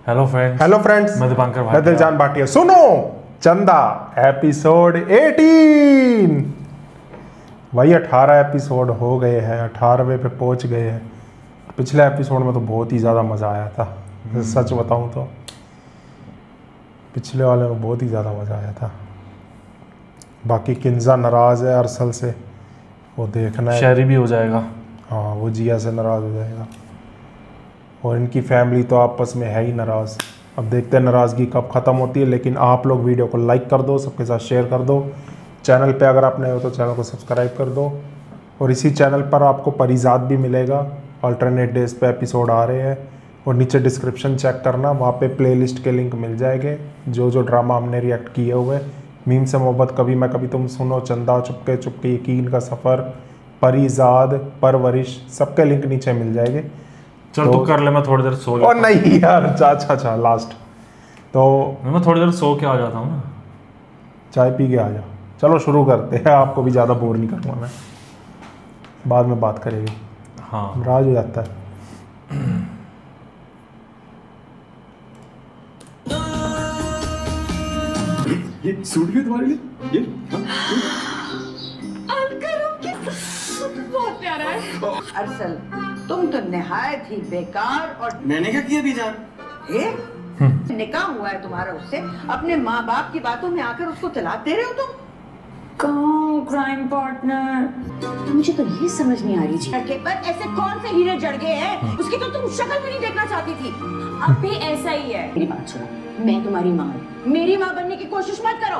Hello friends, मैं दीपांकर मैं दिलजान भाटिया। सुनो चंदा एपिसोड 18 वही 18 एपिसोड हो गए हैं, 18वें पे पहुंच गए हैं। पिछले एपिसोड में तो बहुत ही ज़्यादा मज़ा आया था, सच बताऊं तो पिछले वाले में बहुत ही ज़्यादा मज़ा आया था। बाकी किंजा नाराज़ है अरसल से, वो देखना है। शहरी भी हो जाएगा। हाँ, वो जिया से नाराज़ हो जाएगा और इनकी फैमिली तो आपस में है ही नाराज़। अब देखते हैं नाराज़गी कब ख़त्म होती है। लेकिन आप लोग वीडियो को लाइक कर दो, सबके साथ शेयर कर दो। चैनल पे अगर आप नए हो तो चैनल को सब्सक्राइब कर दो। और इसी चैनल पर आपको परिजात भी मिलेगा, अल्टरनेट डेज पे एपिसोड आ रहे हैं। और नीचे डिस्क्रिप्शन चेक करना, वहाँ पे प्लेलिस्ट के लिंक मिल जाएंगे जो जो ड्रामा हमने रिएक्ट किए हुए। मीम से मोहब्बत, कभी मैं कभी तुम, सुनो, चंदा, चुपके चुपके, यकीन का सफ़र, परिजात, परवरिश, सबके लिंक नीचे मिल जाएंगे। चल तो कर ले, मैं थोड़ी देर सो और नहीं यार, अच्छा लास्ट तो मैं थोड़ी देर सो के आ जाता हूँ ना, चाय पी के आ जा। चलो शुरू करते हैं, आपको भी ज़्यादा बोर नहीं करूँगा मैं, बाद में बात करेंगे। हाँ नाराज हो जाता है। ये सूट भी तुम्हारे लिए? ये बहुत प्यारा है। अरसल, तुम तो निहायत ही बेकार और मैंने क्या किया बीजान? निकाह हुआ है तुम्हारा उससे, अपने माँ बाप की बातों में आकर उसको तलाक दे रहे हो तुम। कौन क्राइम पार्टनर? मुझे तो ये समझ नहीं आ रही जी। लड़के पर ऐसे कौन से हीरे जड़ गए हैं? उसकी तो तुम शक्ल भी नहीं देखना चाहती थी। अब भी ऐसा ही है। मेरी बात सुनो, मैं तुम्हारी माँ हूँ। मेरी माँ बनने की कोशिश मत करो।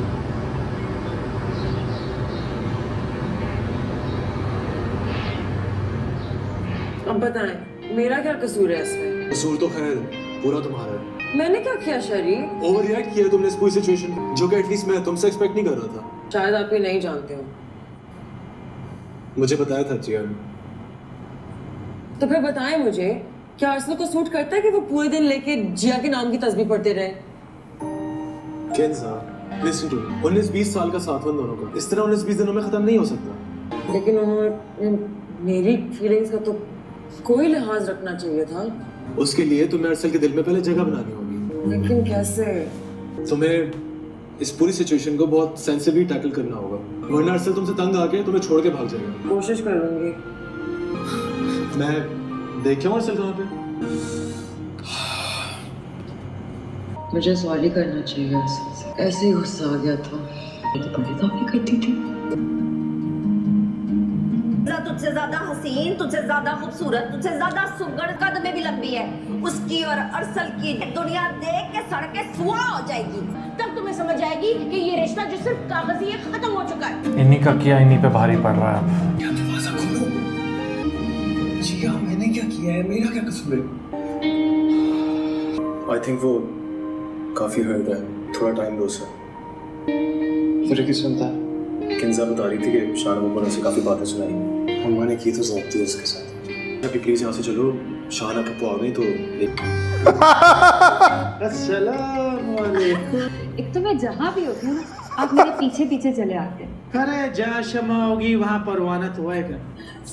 अब बताएं, मेरा क्या कसूर है इसमें? कसूर तो खैर पूरा तुम्हारा है। मैंने क्या किया शरी? ओवर रिएक्ट किया तुमने इस पूरी सिचुएशन को, जो कि एटलीस्ट मैं तुमसे एक्सपेक्ट नहीं कर रहा था। शायद आप ये नहीं जानते हो। मुझे बताया था जिया ने। तो फिर बताएं मुझे, क्या अरसल को सूट करता है कि वो पूरे दिन लेके जिया के नाम की तस्बीह पढ़ते रहे? केंजा, लिसन टू मी। 19-20 साल का साथ दोनों का इस तरह 19-20 दिनों में खत्म नहीं हो सकता। लेकिन उन्होंने मेरी फीलिंग्स का तो कोई लिहाज रखना चाहिए था। उसके लिए तुम्हें अरसल के दिल में पहले जगह बनानी होगी। लेकिन कैसे? तुम्हें इस पूरी सिचुएशन को बहुत सेंसिटिवली टैकल करना होगा, वरना अरसल तुमसे तंग आके तुम्हें छोड़ के भाग जाएगा। कोशिश कर लूंगी। मैं देख के अरसल कहाँ पे? मुझे सॉरी करना चाहिए अरसल से, ऐसे ही गुस्सा आ गया था। ये तो बड़ी तारीफ करती थी। तुझसे ज्यादा हसीन, तुझसे ज्यादा खूबसूरत, तुझसे ज्यादा सुगड़, कद में भी लंबी है। उसकी और अरसल की दुनिया देख के सड़कें सुहा हो जाएगी। तब तुम्हें समझ आएगी कि ये रिश्ता जो सिर्फ कागजी है, खत्म हो चुका है। इन्हीं का किया इन्हीं पे भारी पड़ रहा है अब। क्या दरवाजा खोलो? जिया, मैंने क्या किया है? मेरा क्या कसूर है? आई थिंक वो काफी हर्ट है, थोड़ा टाइम दो सर। फिर किस सुनता है? किंजा बता रही थी कि शाहनामा ने उसे काफी बातें सुनाई। हमने की तो ज़्यादती उसके साथ। अभी प्लीज यहाँ से चलो, शाहना पप्पू आ गई तो। अस्सलाम वालेकुम। एक तो मैं जहाँ भी होती हूँ आप मेरे पीछे पीछे चले आते हैं। अरे जहाँ शमा होगी वहाँ परवाना तो होएगा।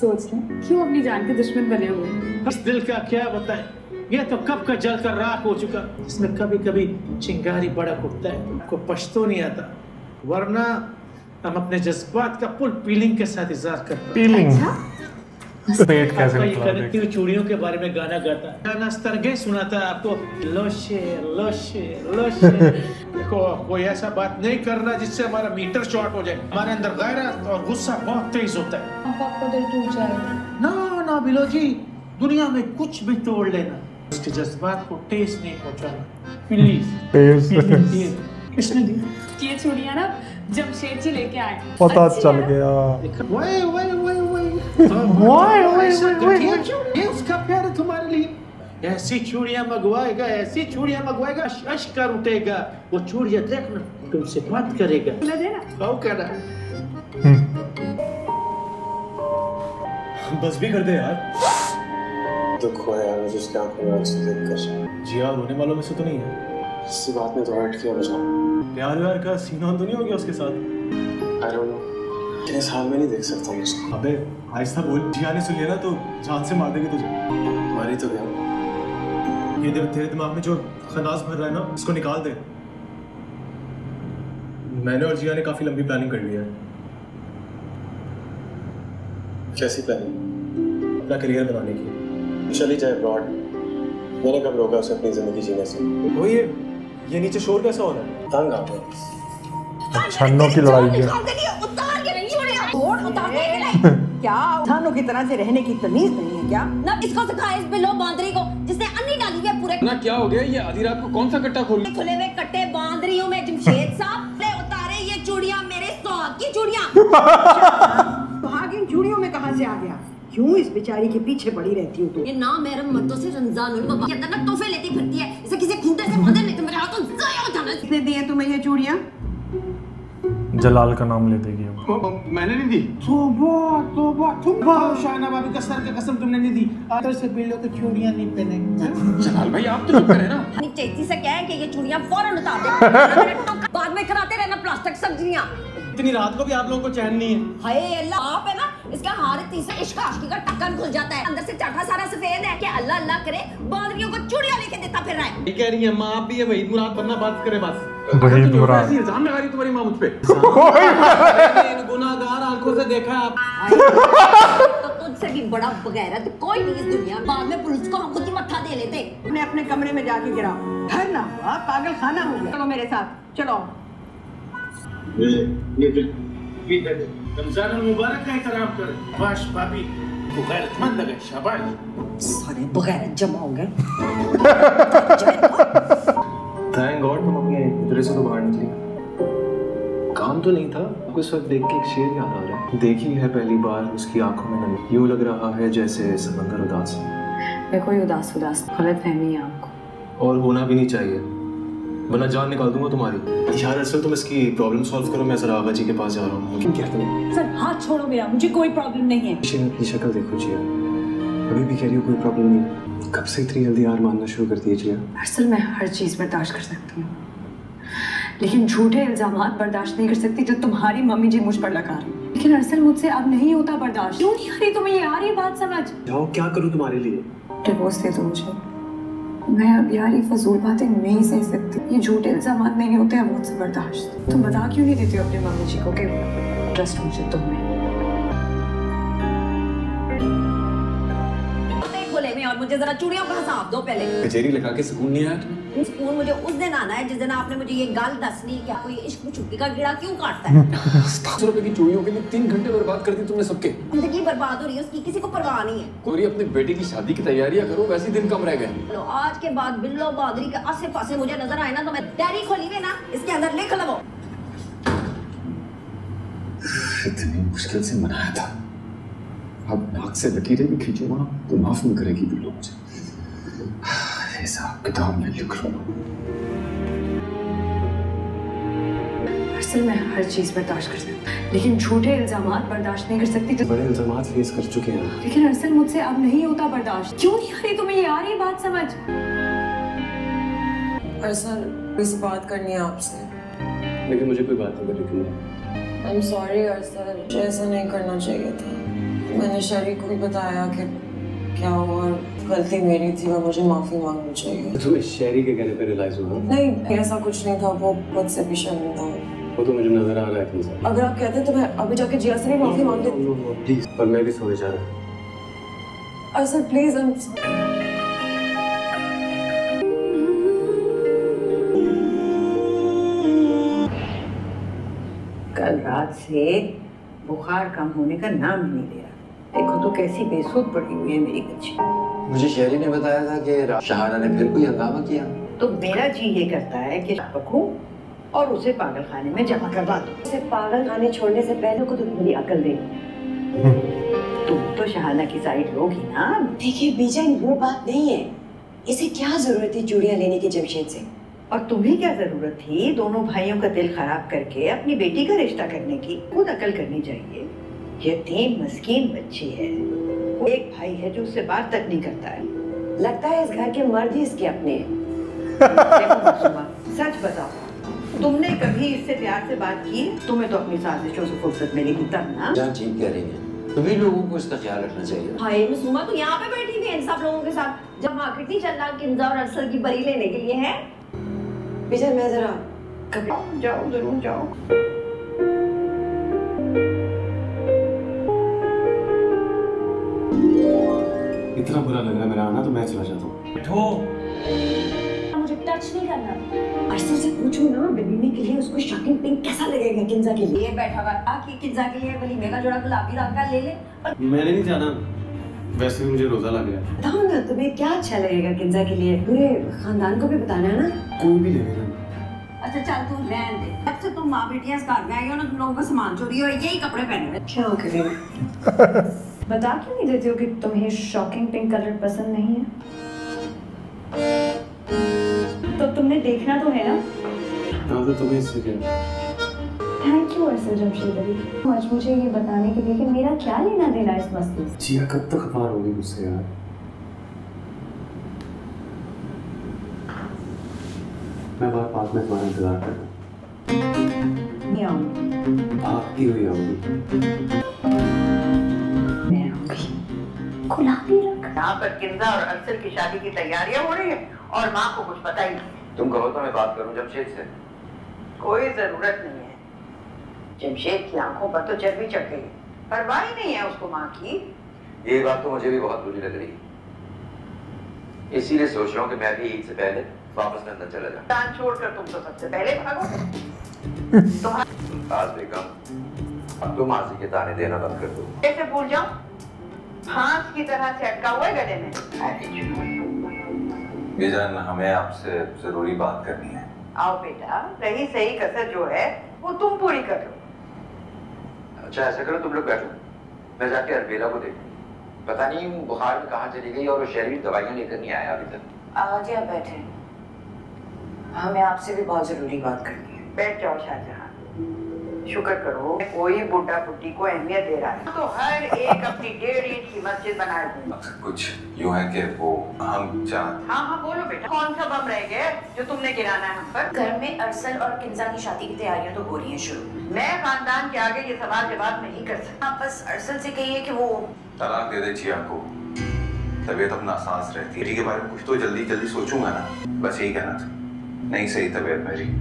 सोच लें क्यों अपनी जान के दुश्मन बने हुए हैं। इस दिल का क्या बताएं, ये तो कब का जल कर राख हो चुका। इसमें कभी कभी चिंगारी भड़क उठता है, आपको पछतो नहीं आता, वरना हम अपने जज्बात का फुल फीलिंग के साथ इज़हार करते हैं। फीलिंग पेट कैसे निकला? कनेक्टिव चूड़ियों के बारे में गाना गाता है, गाना स्तरगे सुनाता है आपको। लोशे लोशे लोशे। देखो, कोई ऐसा बात नहीं करना जिससे हमारा मीटर शॉर्ट हो जाए। हमारे अंदर गैरत और गुस्सा बहुत तेज होता है। आपका दिल टूट जाएगा। ना बिलो जी, दुनिया में कुछ भी तोड़ लेना, उसके जज्बात को ठेस नहीं पहुंचाना। प्लीज। किसने दी? ये चूड़ियाँ ना जमशेद जी लेके आए। पता चल गया। ये उसका प्यार है तुम्हारे लिए। ऐसी चूड़ियां मंगवाएगा, ऐसी चूड़ियां मंगवाएगा, अश्कर उठेगा। वो चूड़ियां देखना, तुमसे बात करेगा। बस भी कर दे यार। दुख हुआ यार मुझे उसकी आंखों में आंसू देखकर। जिया रोने वालों में से तो नहीं है? इसी बात ने तो हर्ट किया मुझे। प्यार का सीना तो नहीं हो गया उसके साथ? I don't know। इतने साल में नहीं देख सकता मैं उसको। अबे आहिस्ता बोल, जिया ने सुन लिया ना तो जान से मार देंगे तुझे। मारी तो गया। ये तेरे दिमाग में जो खनाज भर रहा है ना, इसको निकाल दे। मैंने और जिया ने काफी लंबी प्लानिंग कर ली है। कैसी प्लानिंग? अपना करियर बनाने की। चली जाए ब्रॉड। मैंने कब रोका उसे अपनी जिंदगी जीने से। वो ये नीचे शोर कैसा हो रहा है? तंग आ गया। छन्नों की लड़ाई है। क्या इंसानों की तरह से रहने की तमीज नहीं है क्या? ना इसको सिखाए इस बिल्लो बांदरी को जिसने अन्नी डाली हुई है पूरे। ना क्या हो गया? ये आधी रात को कौन सा कट्टा खोल? खुले हुए कट्टे बांदरियों में जमशेद साहब ने उतारे ये चूड़ियां, मेरे सुहाग की चूड़ियां। सुहाग इन चूड़ियों में कहां से आ गया? क्यों इस बेचारी के पीछे पड़ी रहती हो तुम? ये ना मेरे मर्दों से रमजानुल मुबारक के अंदर ना तोहफे लेती फिरती है। इसे किसी खूंटे से बांधे नहीं तो मेरे हाथों ज़ाया हो जाना। किसने दी है तुम्हें ये चूड़ियां? जलाल का नाम ले देगी अब। मैंने नहीं दी। तोबा शाहना भाभी का सर का कसम तुमने नहीं दी। आदर से बिल्लो की चूड़ियां नहीं पहने। जलाल भाई आप तो चुप करें ना। अपनी चेती से कह कि ये चूड़ियां फौरन उतार दे। बाद में कराते रहना प्लास्टिक सर्जरियां। इतनी रात को भी आप लोगों को चैन नहीं है। हाय अल्लाह, आप है ना इसका हार तीसरा इश्क आशिकी का टक्कर खुल जाता है। अंदर से चाटा सारा सफेद है कि अल्लाह अल्लाह करे बांदरियों को चूड़ियां लेके देता फिर रहा है। ये कह रही है माँ, आप भी ये वहीद मुराद बनना बात करे बस। वहीद मुराद ऐसी इल्जाम लगा रही तुम्हारी माँ मुझ पे। इन गुनाहगार आंखों से देखा आप। तो तुझसे भी बड़ा बगैरत कोई नहीं इस दुनिया में। बाद में पुलिस को हम खुद ही मत्था दे लेते। अपने अपने कमरे में जाके गिराओ। घर ना हुआ पागल खाना हो गया। चलो मेरे साथ चलो। रमजान मुबारक का एहतराम कर। वाश भाभी गैरतमंद है, शाबाश। सारे बगैरत जमा हो गए। थैंक गॉड तुम अपने पिंजरे से तो बाहर निकली। काम तो नहीं था। आपको इस वक्त देख के एक शेर याद आ रहा है। देखी है पहली बार उसकी आंखों में नमी, यूं लग रहा है जैसे समंदर उदास है। मैं कोई उदास गलतफहमी है आपको। और होना भी नहीं चाहिए, वरना जान निकाल दूंगा तुम्हारी। यार असल तुम इसकी प्रॉब्लम सॉल्व करो, मैं जरा आगा जी के पास जा रहा हूँ। क्या तुम? सर हाथ छोड़ो मेरा, मुझे कोई प्रॉब्लम नहीं है। अपनी शक्ल देखो जिया, अभी भी कह रही हो कोई प्रॉब्लम नहीं। कब से इतनी जल्दी हार मानना शुरू कर दिए जिया? असल मैं हर चीज़ बर्दाश्त कर सकती हूँ, लेकिन झूठे इल्जामात बर्दाश्त नहीं कर सकती जो तुम्हारी मम्मी जी मुझ पर लगा रही है। लेकिन अरसल मुझसे अब नहीं होता बर्दाश्त। क्यों नहीं आ रही तुम्हें ये आ रही बात समझ? जाओ क्या करूँ तुम्हारे लिए? डिवोर्स दे दो मुझे। मैं अब यार ये फजूल बातें नहीं सह सकती। ये झूठे इल्जामात नहीं होते अब मुझसे बर्दाश्त। तुम बता क्यों नहीं देती हो अपनी मम्मी जी को कि ट्रस्ट मुझे तुम में? खोले में और मुझे जरा चूड़ियों का हिसाब दो पहले। कचेरी लगा के सुकून नहीं आया तुम्हें? सुकून मुझे उस दिन आना है जिस दिन आपने मुझे ये गाल दसनी क्या कोई इश्क छुट्टी का कीड़ा क्यों काटता है। 700 रुपए की चूड़ियों के लिए 3 घंटे बर्बाद कर दी तुमने सबके। जिंदगी बर्बाद हो रही है उसकी किसी को परवाह नहीं है। कोई अपनी बेटी की शादी की तैयारियां करो, वैसे दिन कम रह गए। लो आज के बाद बिल्लो बादरी के आसे पासे मुझे नजर आए ना तो मैं डायरी खोली हुई ना इसके अंदर लिख लो। इतनी मुश्किल से मनाया था, अब नाक से लकीरें भी खींचूंगा तो माफ नहीं करेगी बिल्लो मुझे। हिसाब किताब में लिख लो। असल मैं हर चीज़ बर्दाश्त कर सकती, लेकिन झूठे इल्जामात बर्दाश्त नहीं कर सकती। तो बड़े इल्जामात फेस कर चुके हैं। लेकिन अरसल मुझसे अब नहीं होता बर्दाश्त। क्यों नहीं आ रही तुम्हें ये आ रही बात समझ? अरसल इस बात करनी है आपसे। लेकिन मुझे कोई बात नहीं करनी। आई एम सॉरी अरसल, मुझे ऐसा नहीं करना चाहिए था। मैंने शरीक को भी बताया कि क्या हुआ, गलती मेरी थी और मुझे माफी मांगनी चाहिए। तुम्हें शहरी के कहने पे रियलाइज हुआ? नहीं ऐसा कुछ नहीं था, वो खुद से भी शर्मिंदा हूँ। वो तो मुझे नजर आ रहा है तुमसे। अगर आप कहते तो मैं अभी जाके जिया से भी माफी मांग लेती। प्लीज, पर मैं भी सोने जा रहा हूँ। अरसल प्लीज। कल रात से बुखार कम होने का नाम ही नहीं ले रहा। देखो तो कैसी बेसुध पड़ी हुई है मेरी बच्ची। मुझे शहरी ने बताया था कि शहाना ने फिर कोई हंगामा किया। तो मेरा जी ये करता है कि पकूं और उसे पागल खाने में जमा करवा दो। उसे पागल खाने छोड़ने से पहले को तो थोड़ी अकल दे। तुम तो शहाना की साइड लोगी ना। देखिए बीजन वो बात नहीं है, इसे क्या जरूरत थी चूड़ियां लेने की जमशेद से? और तुम्हें क्या जरूरत थी दोनों भाइयों का दिल खराब करके अपनी बेटी का रिश्ता करने की? खुद अकल करनी चाहिए। यतीम मस्कीन बच्ची है, वो एक भाई है जो उससे बात तक नहीं करता है। लगता है इस घर के मर्द ही इसके अपने हैं। देखो मासूमा, सच बताओ, तुमने कभी इससे प्यार से बात की? तुम्हें तो अपनी साजिशों से फुर्सत मिलेगी तब ना। जान ठीक कह रही है, तुम्हीं लोगों को इसका ख्याल रखना चाहिए। भाई मासूमा तो यहाँ पे बैठी हुई है इन सब लोगों के साथ, जब मार्केट नहीं चल रहा किंजा और अरसल की बरी लेने के लिए है। पीछे मैं जरा जाओ जरूर जाओ। इतना बुरा लग रहा है मेरा आना, तो मैं चला जाता हूँ। बैठो। मुझे टच नहीं करना। अरसल से पूछो ना वलीमे के लिए उसको शॉकिंग पिंक कैसा लगेगा किंजा के लिए। बैठा हुआ आके किंजा के लिए वलीमे का जोड़ा गुलाबी रंग का ले ले। मैंने नहीं जाना, वैसे भी मुझे रोजा लग गया। बताओ ना तुम्हें क्या अच्छा लगेगा किंजा के लिए, पूरे खानदान को भी बताना है ना। कोई भी ले लेना। अच्छा चल तू रहने दे, अब से तुम माँ बेटियां इस घर में आई हो ना, तुम लोगों का सामान चोरी हो, यही कपड़े पहने हुए। क्या करें? बता क्यों नहीं देती हो कि तुम्हें शॉकिंग पिंक कलर पसंद नहीं है? तो तुमने देखना तो है ना। हाँ तो तुम्हें इससे क्या? थैंक यू अरसल जमशेद अली, आज मुझे ये बताने के लिए कि मेरा क्या लेना देना इस मसले से। जिया कब तक खफा रहोगी मुझसे यार? मैं बाद में तुम्हारा इंतजार करता नहीं आऊंगी। आती हुई आऊंगी। मैं आऊंगी। गुलाबी रंग। यहाँ पर किंजा और अरसल की शादी की तैयारियां हो रही है और माँ को कुछ पता ही नहीं। तुम कहो तो मैं बात करूं जमशेद से। कोई जरूरत नहीं है। जमशेद की आंखों पर तो चर्बी चढ़ गई, परवाह ही नहीं है उसको माँ की। ये बात तो मुझे भी बहुत बुरी लग रही, इसीलिए सोच रहा हूँ कि मैं भी ईद से पहले वापस लंदन चला जाऊँ। दान छोड़कर तुम तो सबसे पहले भागो। आज बेगम, अब तुम आजी के ताने देना बंद कर दो। कैसे भूल जाऊं? फांस की तरह से अटका हुआ है गले में। बेजान, हमें आपसे जरूरी बात करनी है। आओ बेटा, रही सही कसर जो है वो तुम पूरी कर लो। अच्छा ऐसा करो, तुम लोग बैठो, मैं जाके अलबेला को देखूं। पता नहीं बुखार में कहाँ चली गई और वो शहरी दवाइयाँ लेकर नहीं आया अभी तक। आजी आप बैठे, हमें आपसे भी बहुत जरूरी बात करनी है। बैठ जाओ शाहजहां। शुक्र करो कोई बुढ़ा बुढ़ी को अहमियत दे रहा है, तो हर एक अपनी 1.5 इंच की मस्जिद बनाए दूंगा। कुछ यूं है कि वो हम चाहते। हाँ हाँ बोलो बेटा, कौन सा बम रह गया जो तुमने गिराना है हम पर? घर में अरसल और किंजा की शादी की तैयारियां तो हो रही हैं शुरू। मैं खानदान के आगे ये सवाल जवाब नहीं कर सकता। आप बस अरसल से कहिए कि वो तलाक दे दे जिया को, तबीयत अपना सांस रहती है। के बारे में कुछ तो जल्दी जल्दी सोचूंगा ना, बस यही कहना था। नहीं सही तबीयत मेरी।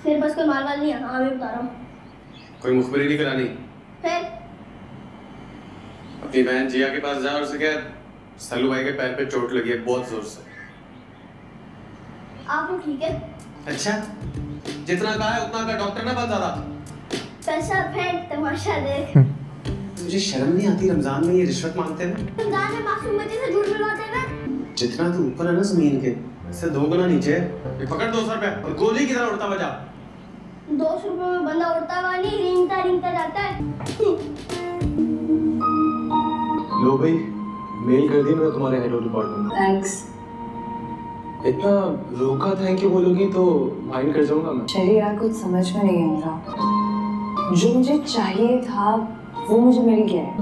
मेरे पास कोई माल वाल नहीं है। हाँ मैं बता रहा हूँ। कोई मुखबरी नहीं करानी? फिर अपनी बहन जिया के पास जा और उसे कह सल्लू भाई के पैर पे चोट लगी है बहुत जोर से। आप लोग ठीक है? अच्छा, जितना कहा है उतना का, डॉक्टर ना बात ज्यादा। पैसा फेंक, तमाशा देख। मुझे शर्म नहीं आती रमजान में ये रिश्वत मांगते हैं? रमजान में मासूम बच्चे से झूठ बुलवाते हैं। जितना तू ऊपर है ना जमीन के, इससे 2 गुना नीचे। ये पकड़ 200 रुपए और गोली की तरह उड़ता हुआ जा। 200 रुपए में बंदा उड़ता हुआ नहीं, रेंगता रेंगता जाता है। लो भाई, मेल कर दिया मैंने तुम्हारे हेड डिपार्टमेंट में। थैंक्स। इतना रोका थैंक यू बोलोगी तो माइंड कर जाऊंगा मैं। चलिए यार, कुछ समझ में नहीं आ रहा। जो मुझे चाहिए था वो मुझे मिल गया है,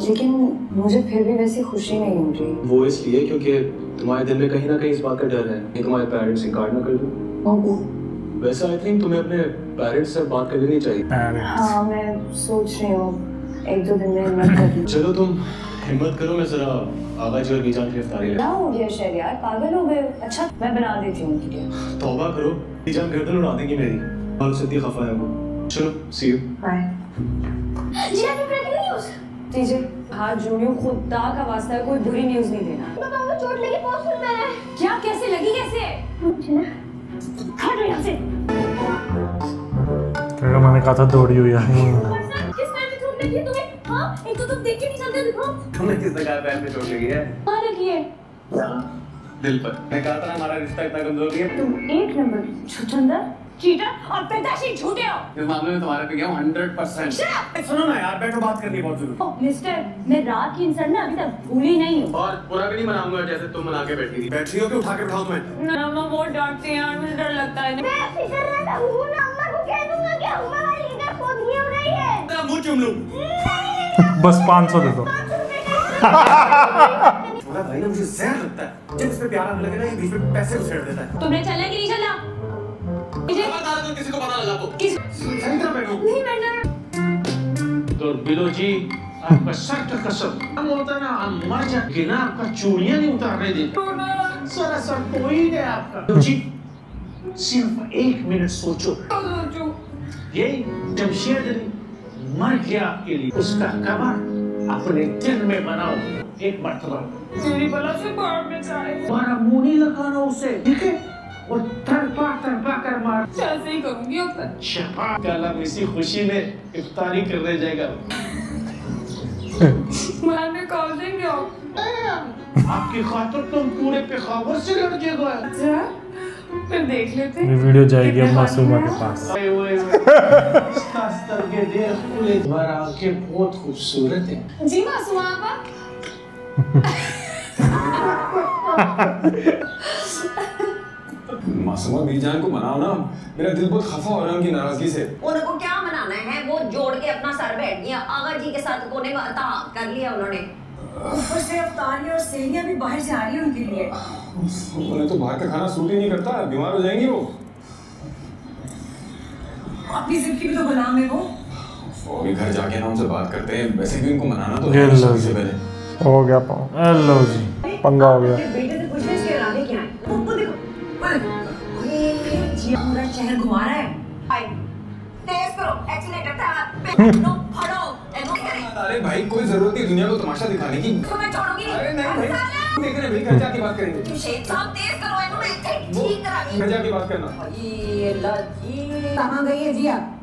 लेकिन मुझे फिर भी वैसी खुशी नहीं मिल रही। वो इसलिए क्योंकि तुम्हारे दिल में कहीं ना कहीं इस बात का डर है कि तुम्हारे पेरेंट्स इनकार ना कर दें। वैसे आई थिंक तुम्हें अपने पेरेंट्स से बात कर लेनी चाहिए। हाँ मैं सोच रही हूँ 1-2 दिन में हिम्मत कर। चलो तुम हिम्मत करो, मैं जरा आगा जी और बीजान की इफ्तारी ले। क्या हो गया शहरियार, पागल हो गए? अच्छा मैं बना देती हूँ उनके लिए। तौबा करो, बीजान गर्दन उड़ा देंगी मेरी। और उससे इतनी खफा है वो। चलो सी यू। बाय। जिया की ब्रेकिंग न्यूज़। दीजिए हाथ जोड़ियो, खुदा का वास्ता है कोई बुरी न्यूज़ नहीं देना। बाबा को चोट लगी बहुत में है। क्या? कैसे लगी? कैसे? मुझे ना हट यहाँ से। क्या मैंने कहा था दौड़ी हुई है। किस पैर में चोट लगी है तुम्हें? हाँ एक तो तुम देख के नहीं चलते, दिखाओ। तुम्हें किस जगह पैर पे चोट लगी है? कहाँ लगी है? दिल पर। मैं कहा था हमारा रिश्ता इतना कमजोर नहीं है। तुम 1 नंबर छुछंदर, चीटर और पैदाशी झूठे हो। इस मामले में तुम्हारे पे गया हूँ 100%। सुनो ना यार, बैठो, बात करनी बहुत जरूरी। ओह मिस्टर, मैं रात की इंसान ना अभी तक भूली नहीं हूँ। और पूरा भी नहीं मनाऊंगा जैसे तुम मना के बैठी थी। बैठी हो कि उठा के उठाऊं तुम्हें? ना अम्मा बहुत डांटती हैं यार, मुझे डर लगता है। मैं फिक्र रहता हूँ ना, अम्मा को कह दूंगा कि अम्मा वाली इधर पोंछी हो रही है। तेरा मुंह चूम लूं। नहीं, बस 500 दे दो। 500 रुपए का तुम्हारा भाई ना मुझे जहर लगता है। जब इसमें प्यार आने लगे ना, ये बीच में पैसे उछेड़ देता है। तुमने चलना कि नहीं चलना? खबरदार किसी को पता लगा तो। सही तरह बैठो। नहीं बैठना। तो बिलो जी, आपका सर का कसम हम होता ना, हम मर जाएंगे ना, आपका चूड़ियां नहीं उतारने देते। सारा सर कोई नहीं आपका। बिलो जी, सिर्फ 1 मिनट सोचो। यही जमशेद अली मर गया आपके लिए, उसका कबर अपने दिल में बनाओ एक मरतबा। मेरी बला से बाहर में जाए। तुम्हारा मुंह नहीं लगाना उसे, ठीक है? और तड़पा कर मार। ऐसे ही करूंगी अब। शपा कल इसी खुशी में इफ्तारी करने जाएगा। मारने कॉल देंगे आपकी खातिर तुम पूरे पेशावर से लड़ जाएगा। अच्छा, फिर देख लेते। ये वीडियो जाएगी अब मासूमा के पास। के देख खुले, तुम्हारा आंखें बहुत खूबसूरत है। जी मासूमा आपा। मासूमा बीजान को मनाओ ना, मेरा दिल बहुत खफा हो रहा है उनकी नाराजगी से। उनको क्या मनाना है, वो जोड़ के अपना सर बैठ गया। आगा जी के साथ कोने में अता कर लिया उन्होंने। ऊपर से अफ्तारी और सेलियां भी बाहर से आ रही है उनके लिए। उन्हें तो बाहर का खाना सूट ही नहीं करता, बीमार हो जाएंगी वो। अपनी जिंदगी भी तो गुलाम है वो। अभी घर जाके ना उनसे बात करते हैं, वैसे भी उनको मनाना तो ये है लो सबसे जी। पहले। हो गया पाओ, हेलो जी, पंगा हो गया। बेटे से पूछने इसके इरादे क्या हैं? उनको देखो। ये जी पूरा शहर घुमा रहा है। हाय, तेज करो, एक्सीलेटर पे नो फड़ो, एनो करे। अरे भाई कोई जरूरत नहीं दुनिया को तमाशा दिखाने की। तो मैं छोड़ूंगी। अरे नहीं भाई, देख रहे भाई, घर जाके बात करेंगे। तुम शेख साहब तेज करो, एनो मैं ठीक करा दी। घर जाके बात करना। ये लजी कहाँ गई है जी आप?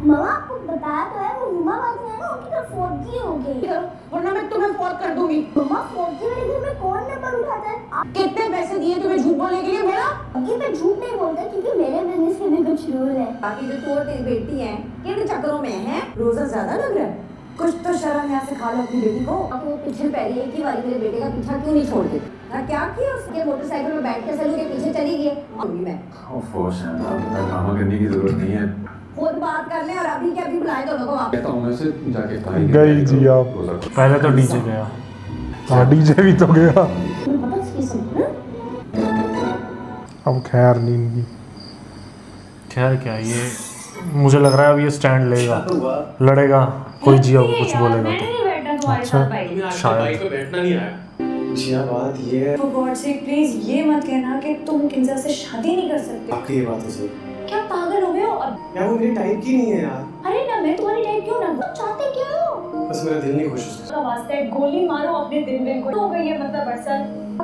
मामा आपको बताया तो है, वो हुमा बाजी है ना, उनकी तो 4G हो गई। वरना मैं तुम्हें फोन कर दूंगी। मामा 4G वाले घर में कौन नंबर उठाता है? कितने पैसे दिए तुम्हें झूठ बोलने के लिए? बोला ये मैं झूठ नहीं बोलता, क्योंकि मेरे बिजनेस के भी कुछ रूल है। बाकी जो तू और तेरी बेटी है, किन चक्करों में है? रोजा ज्यादा लग रहा है। कुछ तो शर्म यहाँ से खा लो अपनी बेटी को। अब वो पीछे पहले एक ही बारी मेरे बेटे का पीछा क्यों नहीं छोड़ देती? क्या किया उसके? मोटरसाइकिल में बैठ के सलू के पीछे चली गई। होंगी मैं ड्रामा करने की जरूरत नहीं है। खुद बात कर ले, और अभी के अभी बुलाए दोनों को वापस। कहता हूँ मैं सिर्फ जाके गई जी आप। पहले तो डीजे गया। हाँ डीजे भी तो गया। तुम्हें पता इसकी समझ? अब खैर नहीं इनकी। खैर क्या ये, मुझे लग रहा है अब ये स्टैंड लेगा, लड़ेगा, कोई जिया को कुछ बोलेगा तो। अच्छा शायद बैठना नहीं आया। जिया बात ये है, For God's sake, please ये मत कहना कि तुम किंजा से शादी नहीं कर सकते। आपकी ये बात है सही। क्या पागल हो गए हो? अब यार वो मेरी टाइप की नहीं है यार। अरे ना मैं तुम्हारी टाइप क्यों ना, तुम चाहते क्या हो? बस मेरा दिल नहीं खुश उससे। वास्ते गोली मारो अपने दिल को। हो गई है मतलब अरसल।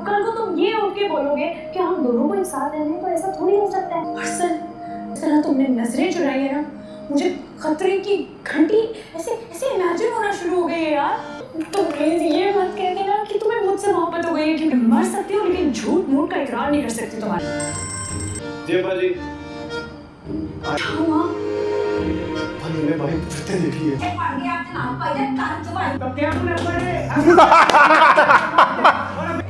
कल को तुम ये उठ के बोलोगे कि हम दोनों को एक साथ रहने, तो ऐसा थोड़ी हो सकता है। अरसल, इस तरह तुमने नजरें चुराई है ना, मुझे खतरे की घंटी ऐसे ऐसे इमेजिन होना शुरू हो गई है यार। तो प्लीज ये मत कह देना कि तुम्हें मुझसे मोहब्बत हो गई है, कि मर सकती हो लेकिन झूठ मूठ का इकरार नहीं कर सकती तुम्हारा। जय बाजी। माँ मैंने भाई फिरते देखी है। एक बार गया आपने नाम पहले कान चुबाई। तो क्या बोले बड़े?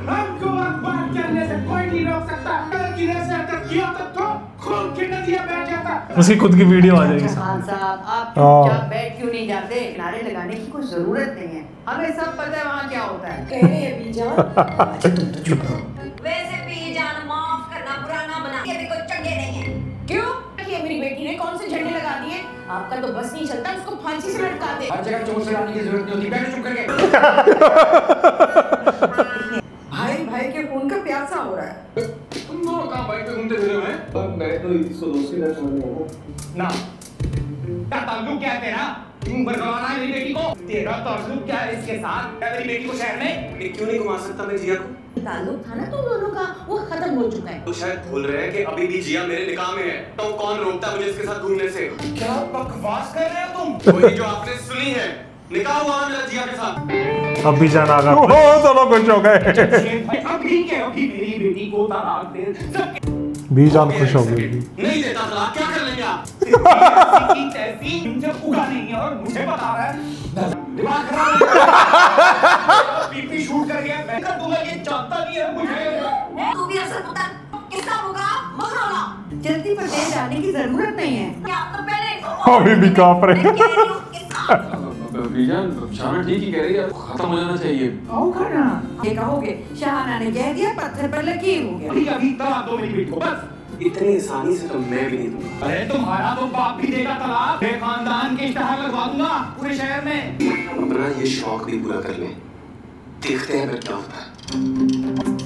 हमको बात करने से कोई नहीं रोक सकता। अगर किसी से अटक किया तो खून की नदियां बह जाता। उसकी खुद की वीडियो आ जाएगी। खान साहब आप चुपचाप बैठ क्यों नहीं जाते? किनारे लगाने की कोई जरूरत नहीं है, हमें सब पता है वहाँ क्या होता है। कह रही है बीजा। वैसे भी जान माफ करना, बुरा ना बना, ये भी कोई चंगे नहीं है। क्यों? ये मेरी बेटी ने कौन से झंडे लगा दिए? आपका तो बस नहीं चलता, उसको फांसी से लटका दे। हर जगह चोट चलाने की जरूरत नहीं होती, बैठ चुप करके। भाई भाई के खून का प्यासा हो रहा है। तुम दोनों कहाँ बाइक पे घूमते फिरे हुए? पर मैं तो इसको दोस्ती ना समझ नहीं आता। ना क्या ताल्लुक क्या है तेरा? तुम बरगवाना है मेरी बेटी को? तेरा ताल्लुक क्या है इसके साथ? क्या मेरी बेटी को शहर में? क्यों नहीं घुमा सकता मैं जिया को? ताल्लुक था ना तुम दोनों का, वो खत्म हो चुका है। तो शायद भूल रहे हैं कि अभी भी जिया मेरे निकाह में है, तो कौन रोकता मुझे इसके साथ घूमने से? क्या बकवास कर रहे हो तुम? वही जो आपने सुनी है, निकाह हुआ मेरा जिया के साथ। अब भी जाना आगा। दोनों खुश हो गए। अभी कहोगी मेरी बेटी को तलाक दे। बीजान खुश हो गई। नहीं देता तलाक, क्या कर लेंगे आप? ऐसी मुझे उगा नहीं है और मुझे बता रहा है दिमाग खराब बीपी शूट कर गया। मैं कर दूंगा, ये जानता नहीं है मुझे। तू भी असल पुत्र किसका होगा? मखरोला। जल्दी पर देर जाने की जरूरत नहीं है। क्या तो पहले अभी भी कांप रहे। बीजान शाना ठीक ही कह रही है, खत्म हो जाना चाहिए। होगा ना, ये कहोगे शाहाना ने कह दिया पत्थर पर लकीर हो गया। अभी तलाक दो मेरी बेटी को बस। इतनी आसानी से तो मैं भी नहीं दूंगा। अरे तुम्हारा तो बाप भी देगा तलाक, मेरे खानदान के इश्तेहार लगवा दूंगा पूरे शहर में। अपना ये शौक भी पूरा कर ले, देखते हैं फिर क्या होता है।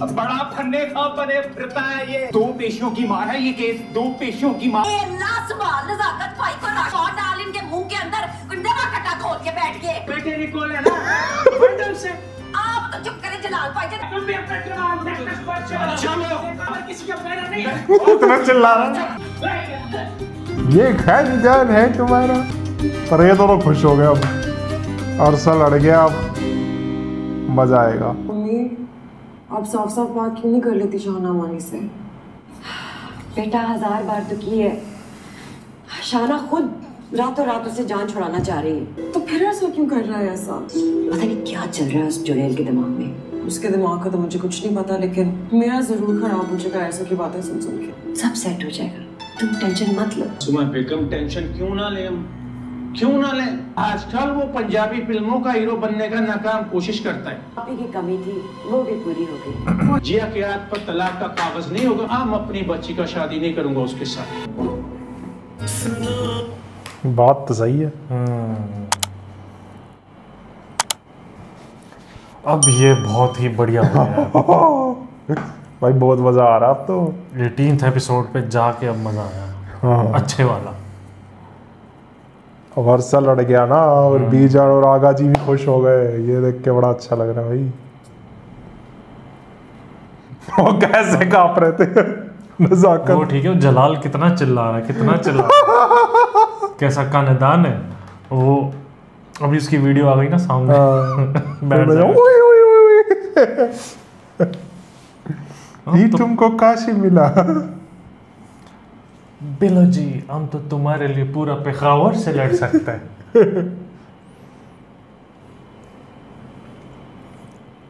अब बड़ा फन्ने खा बने फिरता है ये। 2 पेशियों की मार है ये केस, 2 पेशियों की मार। लासवाल नजाकत भाई को राशौर डाल इनके मुंह के अंदर गुंडा कटा खोल के बैठ गए। बेटे निकोल है ना बंडल से। आप तो चुप करें जलाल भाई। तुम भी अपना जवाब दे। चलो किसी का पैरा नहीं है। इतना चिल्ला रहा है। ये खानदान है तुम्हारा। पर ये दोनों खुश हो गए अब। अरसल अड़ गया, अब मजा आएगा। मम्मी आप साफ साफ बात क्यों नहीं कर लेती शाहना मानी से? बेटा 1000 बार तो की है। शाहना खुद रातों रात उसे जान छुड़ाना चाह रही है। तो फिर ऐसा क्यों कर रहा है? ऐसा पता नहीं क्या चल रहा है उस जुड़ैल के दिमाग में। उसके दिमाग का तो मुझे कुछ नहीं पता, लेकिन मेरा जरूर खराब हो जाएगा ऐसा की बातें सुन सुन के। सब सेट हो जाएगा, तुम टेंशन मत लो। सुमा बेगम टेंशन क्यों ना ले, क्यों ना ले। आजकल वो पंजाबी फिल्मों का हीरो बनने का नाकाम कोशिश करता है। पापी की कमी थी वो भी पूरी हो गई। जिया के हाथ पर तलाक का कागज नहीं होगा, हम अपनी बच्ची का शादी नहीं करूंगा उसके साथ। बात तो सही है। अब ये बहुत ही बढ़िया हो गया है। भाई बहुत मजा आ रहा अब तो। 18th एपिसोड पे जाके अब मजा आया, अच्छे वाला। अब हर्षा लड़ गया ना, और बीजान और आगा जी भी खुश हो गए। ये देख के बड़ा अच्छा लग रहा है भाई। वो कैसे कांप रहे थे नजाकत। वो ठीक है, जलाल कितना चिल्ला रहा है, कितना चिल्ला रहा है। कैसा खानदान है वो। अभी उसकी वीडियो आ गई ना सामने। बैठ ये तुमको काशी मिला। बिलो जी हम तो तुम्हारे लिए पूरा पेशावर से लड़ सकते हैं।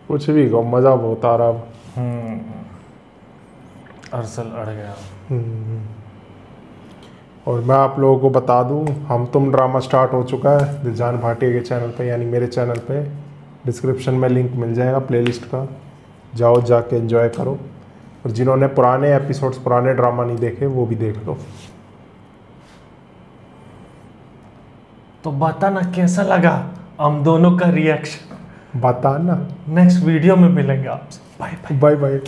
कुछ भी कहो, मजा बहुत आ रहा। अरसल अड़ गया। और मैं आप लोगों को बता दूं, हम तुम ड्रामा स्टार्ट हो चुका है दिलजान भाटिया के चैनल पे, यानी मेरे चैनल पे। डिस्क्रिप्शन में लिंक मिल जाएगा प्लेलिस्ट का, जाओ जाके एंजॉय करो। और जिन्होंने पुराने एपिसोड्स, पुराने ड्रामा नहीं देखे, वो भी देख लो। तो बताना कैसा लगा हम दोनों का रिएक्शन, बताना। नेक्स्ट वीडियो में मिलेंगे आपसे। Bye bye. Bye bye.